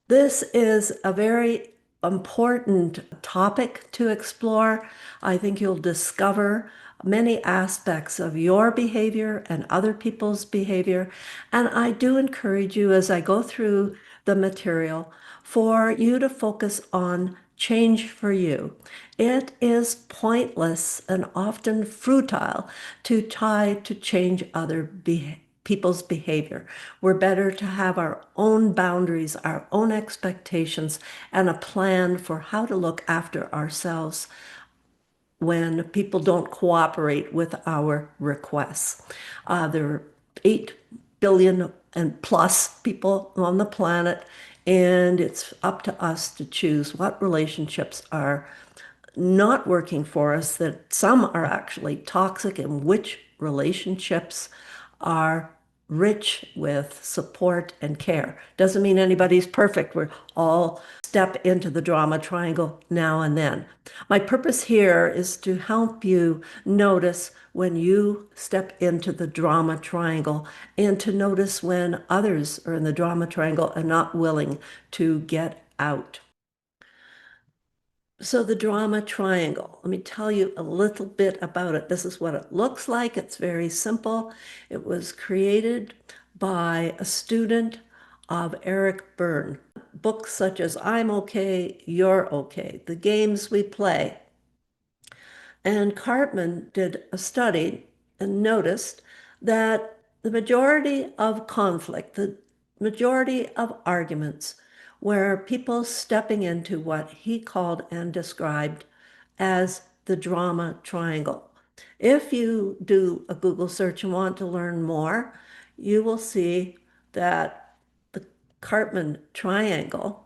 This is a very important topic to explore. I think you'll discover many aspects of your behavior and other people's behavior. And I do encourage you as I go through the material for you to focus on change for you. It is pointless and often futile to try to change other people's behavior. We're better to have our own boundaries, our own expectations, and a plan for how to look after ourselves when people don't cooperate with our requests. There are 8 billion and plus people on the planet, and it's up to us to choose what relationships are not working for us, that some are actually toxic, and which relationships are rich with support and care. Doesn't mean anybody's perfect. We're all step into the drama triangle now and then. My purpose here is to help you notice when you step into the drama triangle and to notice when others are in the drama triangle and not willing to get out. So the drama triangle, let me tell you a little bit about it. This is what it looks like. It's very simple. It was created by a student of Eric Berne. Books such as I'm Okay, You're Okay, The Games We Play. And Karpman did a study and noticed that the majority of conflict, the majority of arguments, were people stepping into what he called and described as the drama triangle. If you do a Google search and want to learn more, you will see that the Karpman Triangle,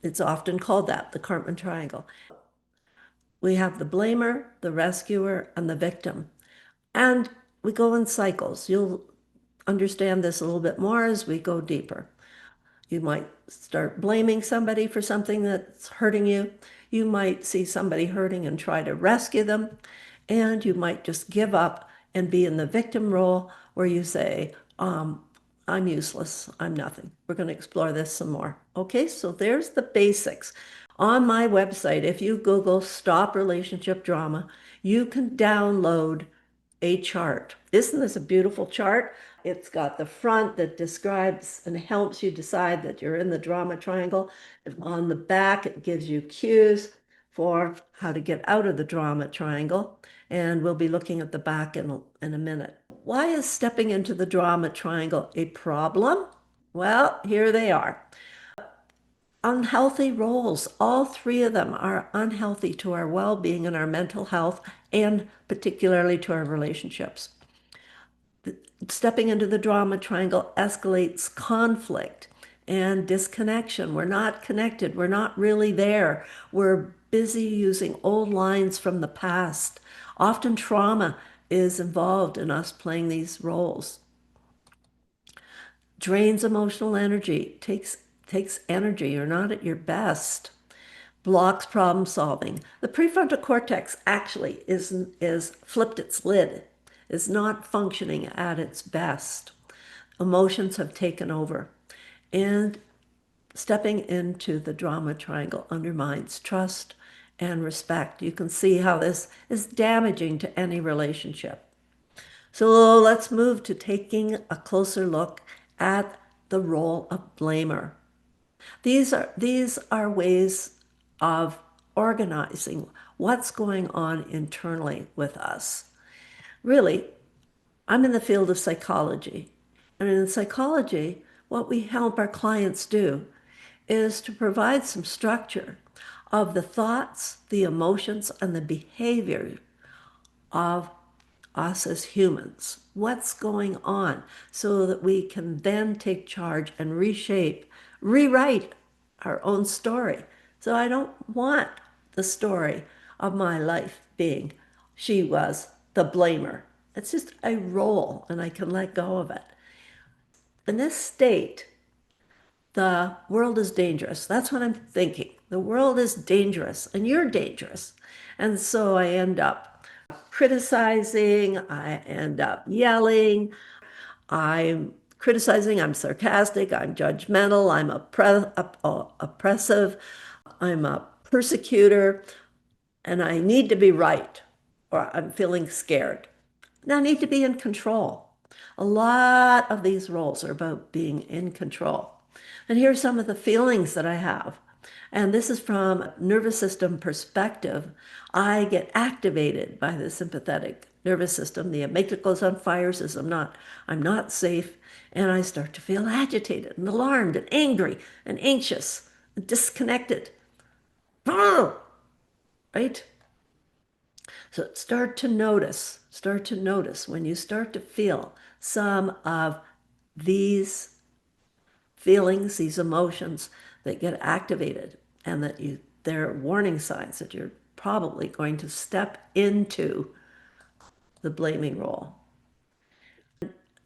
it's often called that, the Karpman Triangle. We have the blamer, the rescuer, and the victim. And we go in cycles. You'll understand this a little bit more as we go deeper. You might start blaming somebody for something that's hurting you. You might see somebody hurting and try to rescue them. And you might just give up and be in the victim role where you say, I'm useless. I'm nothing. We're going to explore this some more. Okay, so there's the basics. On my website, if you Google Stop Relationship Drama, you can download a chart. Isn't this a beautiful chart? It's got the front that describes and helps you decide that you're in the drama triangle. And on the back, it gives you cues for how to get out of the drama triangle. And we'll be looking at the back in a minute. Why is stepping into the drama triangle a problem? Well, here they are. Unhealthy roles. All three of them are unhealthy to our well-being and our mental health, and particularly to our relationships. Stepping into the drama triangle escalates conflict and disconnection. We're not connected. We're not really there. We're busy using old lines from the past. Often trauma is involved in us playing these roles. Drains emotional energy, takes energy. You're not at your best. Blocks problem solving. The prefrontal cortex actually is flipped its lid, is not functioning at its best. Emotions have taken over. And stepping into the drama triangle undermines trust and respect. You can see how this is damaging to any relationship. So let's move to taking a closer look at the role of blamer. These are ways of organizing what's going on internally with us. Really, I'm in the field of psychology. And in psychology, what we help our clients do is to provide some structure of the thoughts, the emotions, and the behavior of us as humans. What's going on so that we can then take charge and rewrite our own story. So I don't want the story of my life being she was the blamer. It's just a role and I can let go of it. In this state, the world is dangerous. That's what I'm thinking. The world is dangerous and you're dangerous. And so I end up criticizing, I end up yelling, I'm criticizing, I'm sarcastic, I'm judgmental, I'm oppressive, I'm a persecutor, and I need to be right, or I'm feeling scared. And I need to be in control. A lot of these roles are about being in control. And here's some of the feelings that I have. And this is from a nervous system perspective. I get activated by the sympathetic nervous system. The amygdala goes on fire, says I'm not safe. And I start to feel agitated and alarmed and angry and anxious and disconnected. Right? So start to notice when you start to feel some of these feelings, these emotions that get activated, and that they're warning signs that you're probably going to step into the blaming role.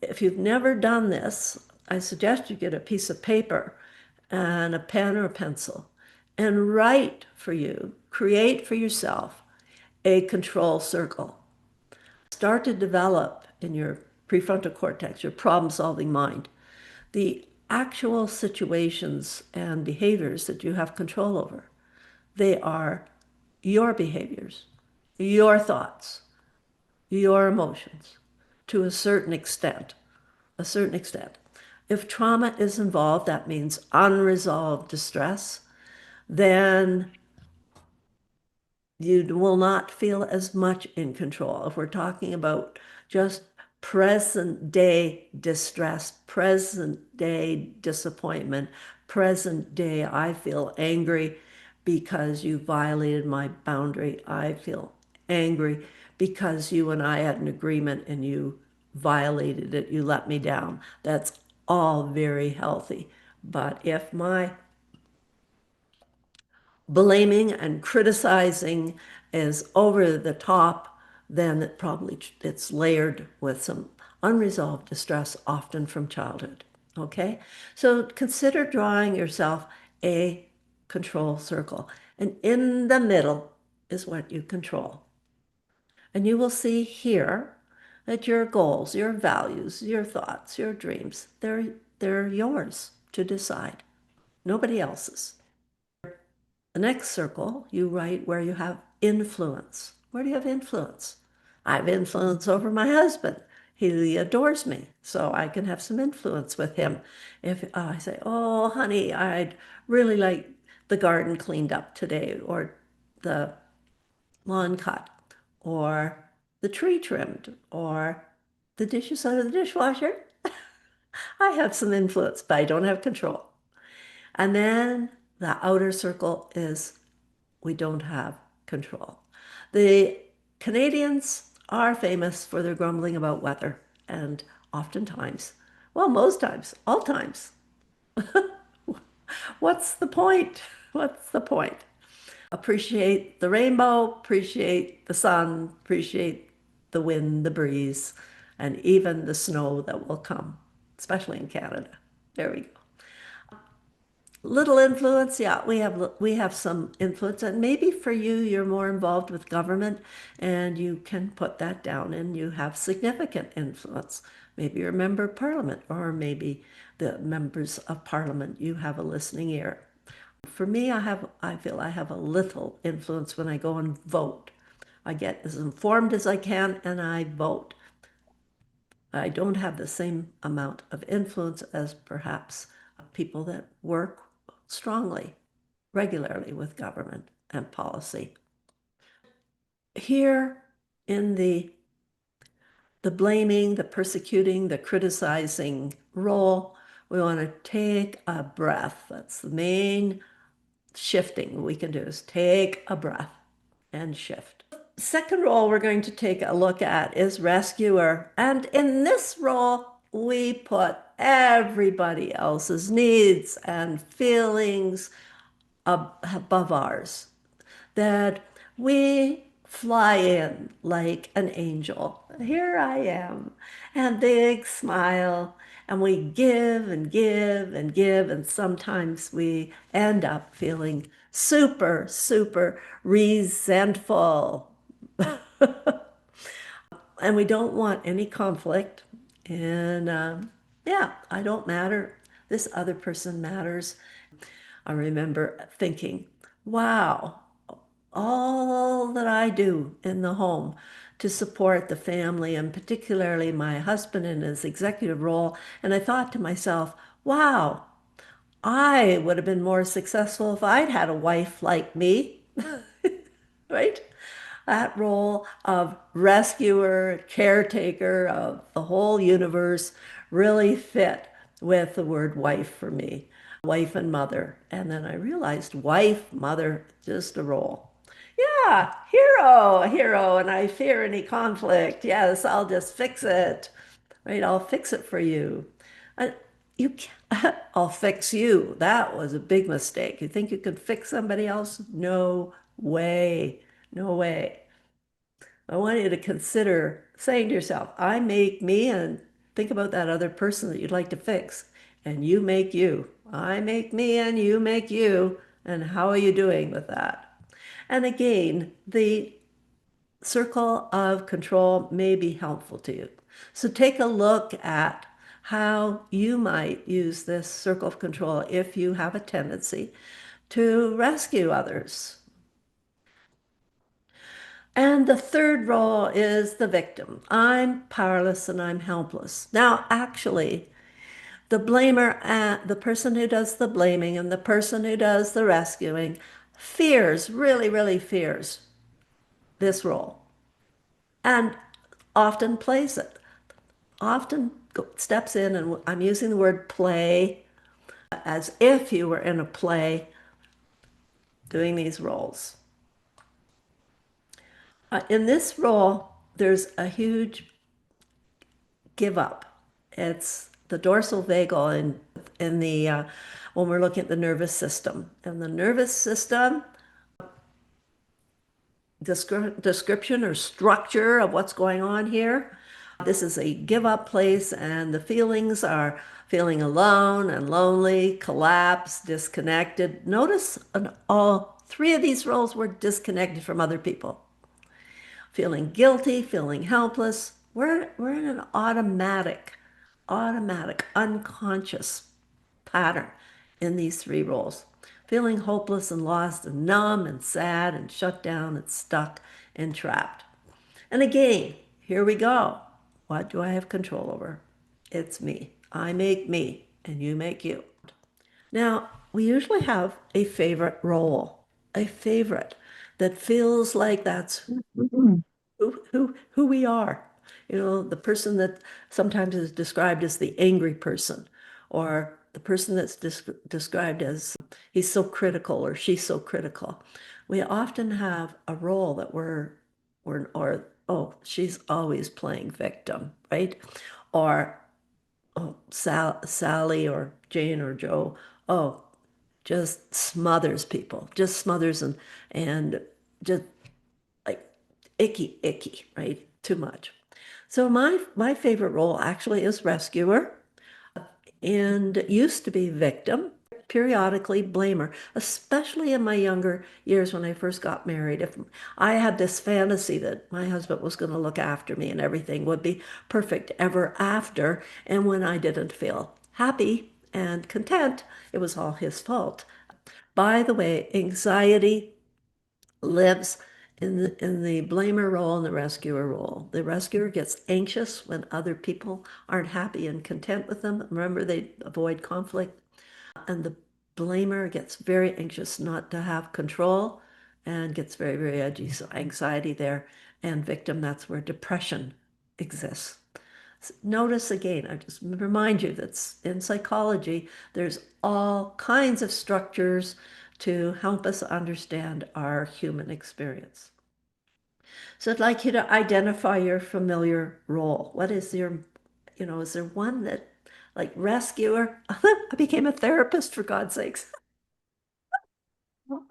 If you've never done this, I suggest you get a piece of paper and a pen or a pencil and create for yourself a control circle. Start to develop in your prefrontal cortex, your problem-solving mind, the actual situations and behaviors that you have control over. They are your behaviors, your thoughts, your emotions, to a certain extent. A certain extent. If trauma is involved, that means unresolved distress, then you will not feel as much in control. If we're talking about just present day distress, present day disappointment, present day, I feel angry because you violated my boundary. I feel angry because you and I had an agreement and you violated it. You let me down. That's all very healthy. But if my blaming and criticizing is over the top, then it's layered with some unresolved distress, often from childhood. Okay? So consider drawing yourself a control circle. And in the middle is what you control. And you will see here that your goals, your values, your thoughts, your dreams, they're yours to decide. Nobody else's. The next circle, you write where you have influence. Where do you have influence? I have influence over my husband. He adores me, so I can have some influence with him. If I say, oh, honey, I'd really like the garden cleaned up today, or the lawn cut, or the tree trimmed, or the dishes out of the dishwasher, I have some influence, but I don't have control. And then the outer circle is we don't have control. The Canadians are famous for their grumbling about weather, and oftentimes, well, most times, all times. What's the point? What's the point? Appreciate the rainbow, appreciate the sun, appreciate the wind, the breeze, and even the snow that will come, especially in Canada. There we go. Little influence, yeah, we have some influence, and maybe for you, you're more involved with government, and you can put that down, and you have significant influence. Maybe you're a member of parliament, or maybe the members of parliament, you have a listening ear. For me, I feel I have a little influence when I go and vote. I get as informed as I can, and I vote. I don't have the same amount of influence as perhaps people that work strongly, regularly with government and policy. Here in the blaming, the persecuting, the criticizing role, we want to take a breath. That's the main shifting we can do, is take a breath and shift. Second role we're going to take a look at is rescuer. And in this role, we put everybody else's needs and feelings above ours. That we fly in like an angel. Here I am, and big smile, and we give and give and give, and sometimes we end up feeling super, super resentful. And we don't want any conflict. And Yeah, I don't matter. This other person matters. I remember thinking, wow, all that I do in the home to support the family and particularly my husband in his executive role. And I thought to myself, wow, I would have been more successful if I'd had a wife like me, right? That role of rescuer, caretaker of the whole universe really fit with the word wife for me, wife and mother. And then I realized wife, mother, just a role. Yeah, hero, and I fear any conflict. Yes, I'll just fix it. Right, I'll fix it for you. I, you can't, I'll fix you. That was a big mistake. You think you could fix somebody else? No way. No way. I want you to consider saying to yourself, I make me, and think about that other person that you'd like to fix. And you make you. I make me and you make you. And how are you doing with that? And again, the circle of control may be helpful to you. So take a look at how you might use this circle of control if you have a tendency to rescue others. And the third role is the victim. I'm powerless and I'm helpless. Now, actually, the blamer, the person who does the blaming and the person who does the rescuing fears, really, really fears this role and often plays it, often steps in, and I'm using the word play as if you were in a play doing these roles. In this role, there's a huge give up. It's the dorsal vagal in the when we're looking at the nervous system. And the nervous system description or structure of what's going on here. This is a give up place, and the feelings are feeling alone and lonely, collapsed, disconnected. Notice all three of these roles were disconnected from other people. Feeling guilty, feeling helpless. We're in an automatic, unconscious pattern in these three roles. Feeling hopeless and lost and numb and sad and shut down and stuck and trapped. And again, here we go. What do I have control over? It's me. I make me and you make you. Now, we usually have a favorite role, a favorite that feels like that's who we are. You know, the person that sometimes is described as the angry person, or the person that's described as he's so critical or she's so critical. We often have a role that or oh, she's always playing victim, right? Or oh, Sally or Jane or Joe, oh, just smothers people, just smothers and just like icky, right? Too much. So my favorite role actually is rescuer and it used to be victim, periodically blamer, especially in my younger years when I first got married. If I had this fantasy that my husband was going to look after me and everything would be perfect ever after, and when I didn't feel happy and content, it was all his fault. By the way, anxiety lives in the blamer role and the rescuer role. The rescuer gets anxious when other people aren't happy and content with them. Remember, they avoid conflict. And the blamer gets very anxious not to have control and gets very, very edgy. So anxiety there. And victim, that's where depression exists. Notice again, I just remind you that in psychology, there's all kinds of structures to help us understand our human experience. So I'd like you to identify your familiar role. What is is there one that, like rescuer? I became a therapist for God's sakes.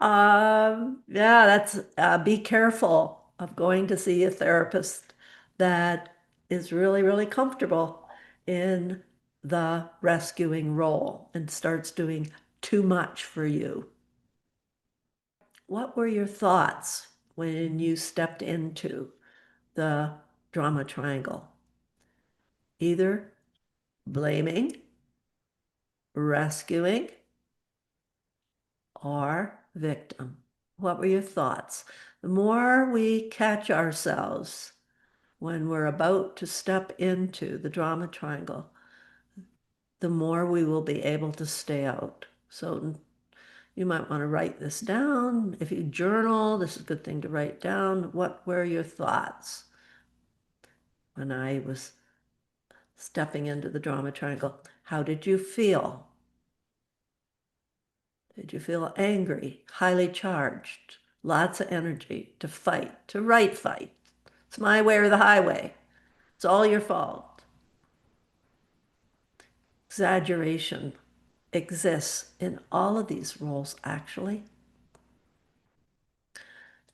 Yeah, that's be careful of going to see a therapist that is really, really comfortable in the rescuing role and starts doing too much for you. What were your thoughts when you stepped into the drama triangle? Either blaming, rescuing, or victim? What were your thoughts? The more we catch ourselves when we're about to step into the drama triangle, the more we will be able to stay out. So you might want to write this down. If you journal, this is a good thing to write down. What were your thoughts when I was stepping into the drama triangle? How did you feel? Did you feel angry, highly charged, lots of energy to fight, to right fight? It's my way or the highway. It's all your fault. Exaggeration exists in all of these roles, actually.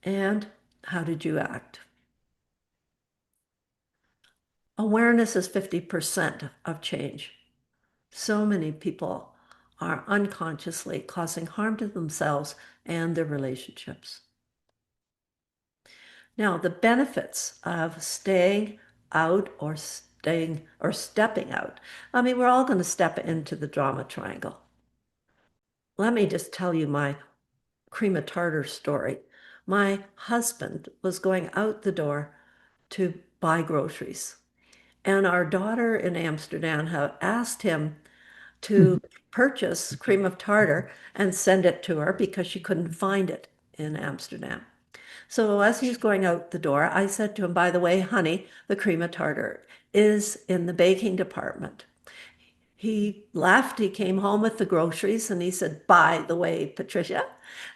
And how did you act? Awareness is 50% of change. So many people are unconsciously causing harm to themselves and their relationships. Now, the benefits of staying out or stepping out. I mean, we're all going to step into the drama triangle. Let me just tell you my cream of tartar story. My husband was going out the door to buy groceries, and our daughter in Amsterdam had asked him to purchase cream of tartar and send it to her because she couldn't find it in Amsterdam. So as he's going out the door, I said to him, by the way, honey, the cream of tartar is in the baking department. He laughed. He came home with the groceries and he said, by the way, Patricia,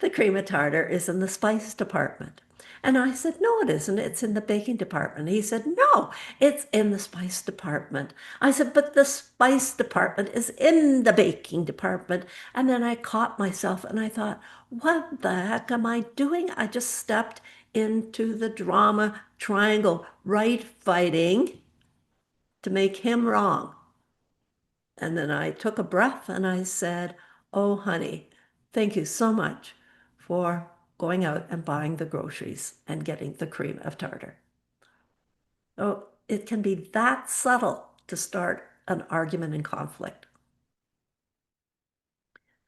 the cream of tartar is in the spice department. And I said, no, it isn't. It's in the baking department. He said, no, it's in the spice department. I said, but the spice department is in the baking department. And then I caught myself and I thought, what the heck am I doing? I just stepped into the drama triangle, right fighting to make him wrong. And then I took a breath and I said, oh, honey, thank you so much for going out and buying the groceries and getting the cream of tartar. Oh, it can be that subtle to start an argument and conflict.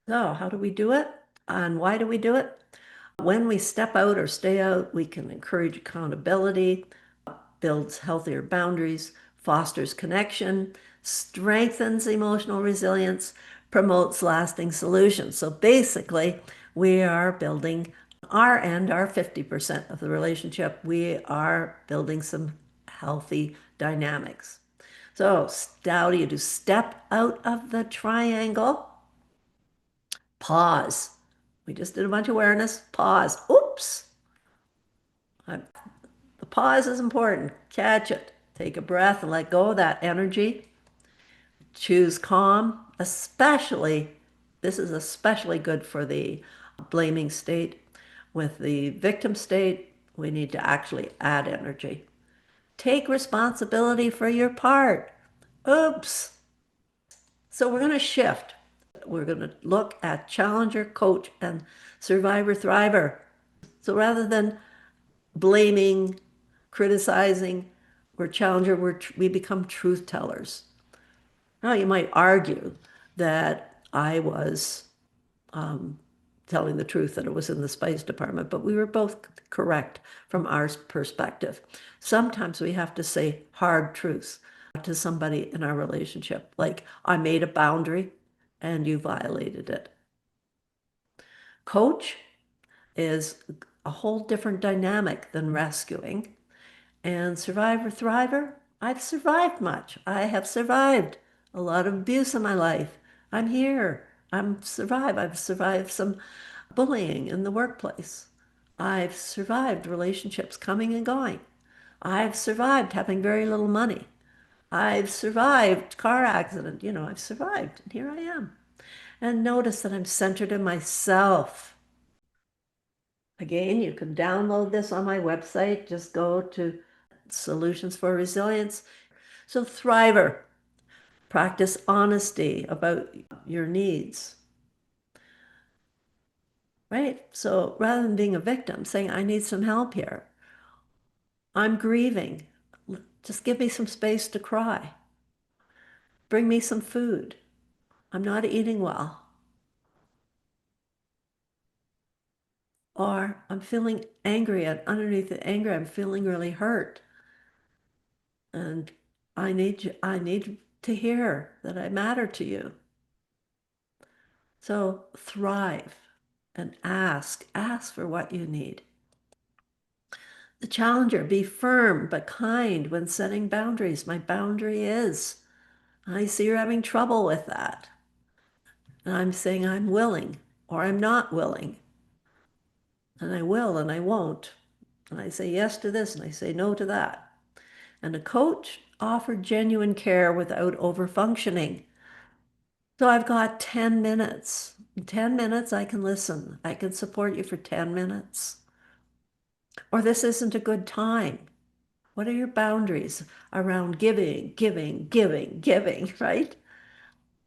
So how do we do it? And why do we do it? When we step out or stay out, we can encourage accountability, builds healthier boundaries, fosters connection, strengthens emotional resilience, promotes lasting solutions. So basically, we are building our end, our 50% of the relationship. We are building some healthy dynamics. So how do you do? Step out of the triangle. Pause. We just did a bunch of awareness. Pause. Oops. The pause is important. Catch it. Take a breath and let go of that energy. Choose calm, especially, this is especially good for the blaming state. With the victim state, we need to actually add energy. Take responsibility for your part. Oops. So we're going to shift. We're going to look at challenger, coach, and survivor, thriver. So rather than blaming, criticizing, we're challenger, we become truth tellers. Now, you might argue that I was telling the truth, that it was in the spice department, but we were both correct from our perspective. Sometimes we have to say hard truths to somebody in our relationship, like I made a boundary and you violated it. Coach is a whole different dynamic than rescuing. And survivor, thriver, I've survived much. I have survived a lot of abuse in my life. I'm here. I've survived some bullying in the workplace. I've survived relationships coming and going. I've survived having very little money. I've survived car accident. I've survived, and here I am. And notice that I'm centered in myself. Again, you can download this on my website. Just go to Solutions for Resilience. So thriver, practice honesty about your needs, right? So rather than being a victim, saying, I need some help here. I'm grieving. Just give me some space to cry. bring me some food. I'm not eating well. Or I'm feeling angry, and underneath the anger, I'm feeling really hurt. And I need to hear that I matter to you. So thrive and ask for what you need. The challenger, be firm but kind when setting boundaries. My boundary is, I see you're having trouble with that. And I'm saying I'm willing or I'm not willing. And I will and I won't. And I say yes to this and I say no to that. And a coach offered genuine care without over functioning. So I've got 10 minutes. In 10 minutes, I can listen. I can support you for 10 minutes. Or this isn't a good time. What are your boundaries around giving, giving, giving, giving, right?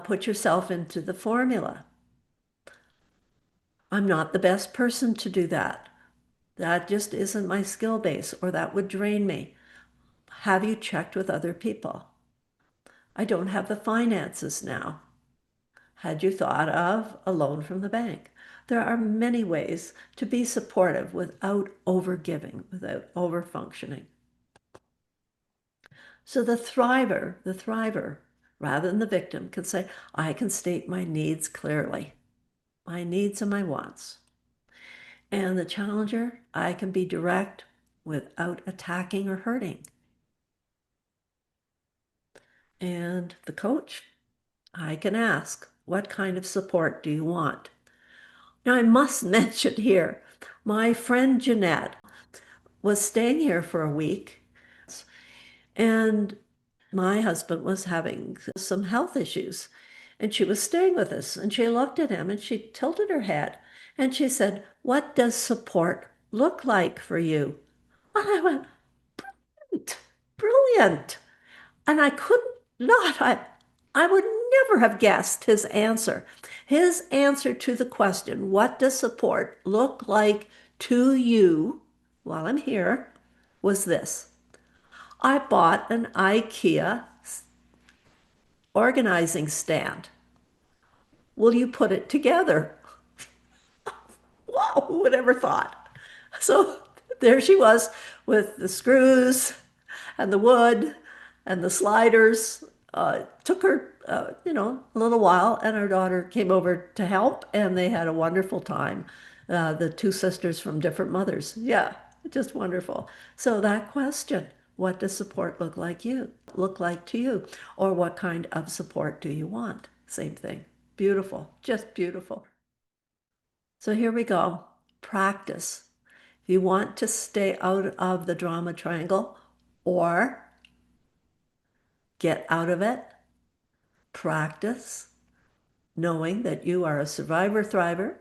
Put yourself into the formula. I'm not the best person to do that. That just isn't my skill base, or that would drain me. Have you checked with other people? I don't have the finances now. Had you thought of a loan from the bank? There are many ways to be supportive without overgiving, without overfunctioning. So the thriver, rather than the victim, can say, I can state my needs clearly, my needs and my wants. And the challenger, I can be direct without attacking or hurting. And the coach, I can ask, what kind of support do you want? Now, I must mention here, my friend Jeanette was staying here for a week, and my husband was having some health issues, and she was staying with us, and she looked at him and she tilted her head and she said, what does support look like for you? And I went, brilliant, brilliant. And I couldn't not, I would never have guessed his answer. His answer to the question, what does support look like to you while I'm here, was this. I bought an IKEA organizing stand. Will you put it together? Wow, who would ever thought? So there she was with the screws and the wood and the sliders. Took her, a little while, and our daughter came over to help, and they had a wonderful time. The two sisters from different mothers. Yeah, just wonderful. So that question, what does support look like to you? Or what kind of support do you want? Same thing. Beautiful, just beautiful. So here we go. Practice. If you want to stay out of the drama triangle or get out of it, practice knowing that you are a survivor thriver,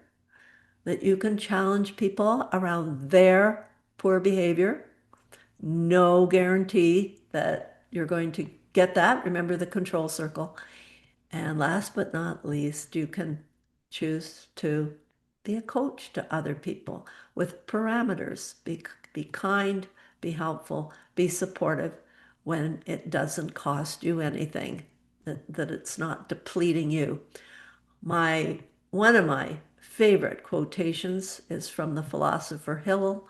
that you can challenge people around their poor behavior. No guarantee that you're going to get that. Remember the control circle. And last but not least, you can choose to be a coach to other people with parameters. Be kind, be helpful, be supportive when it doesn't cost you anything, that it's not depleting you. One of my favorite quotations is from the philosopher Hillel.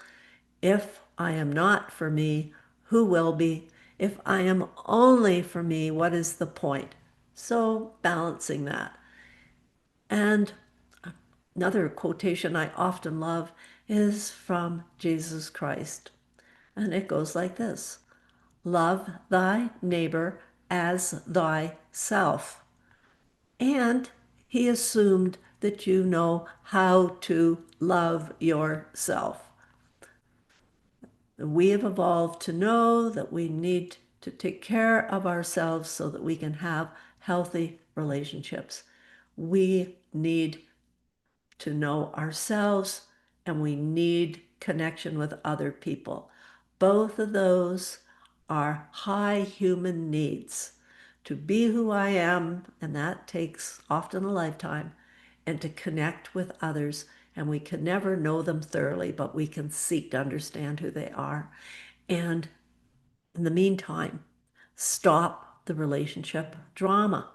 If I am not for me, who will be? If I am only for me, what is the point? So balancing that. And another quotation I often love is from Jesus Christ. And it goes like this. Love thy neighbor as thyself. And he assumed that you know how to love yourself. We have evolved to know that we need to take care of ourselves so that we can have healthy relationships. We need to know ourselves and we need connection with other people. Both of those are high human needs. To be who I am, and that takes often a lifetime, and to connect with others. And we can never know them thoroughly, but we can seek to understand who they are. And in the meantime, stop the relationship drama.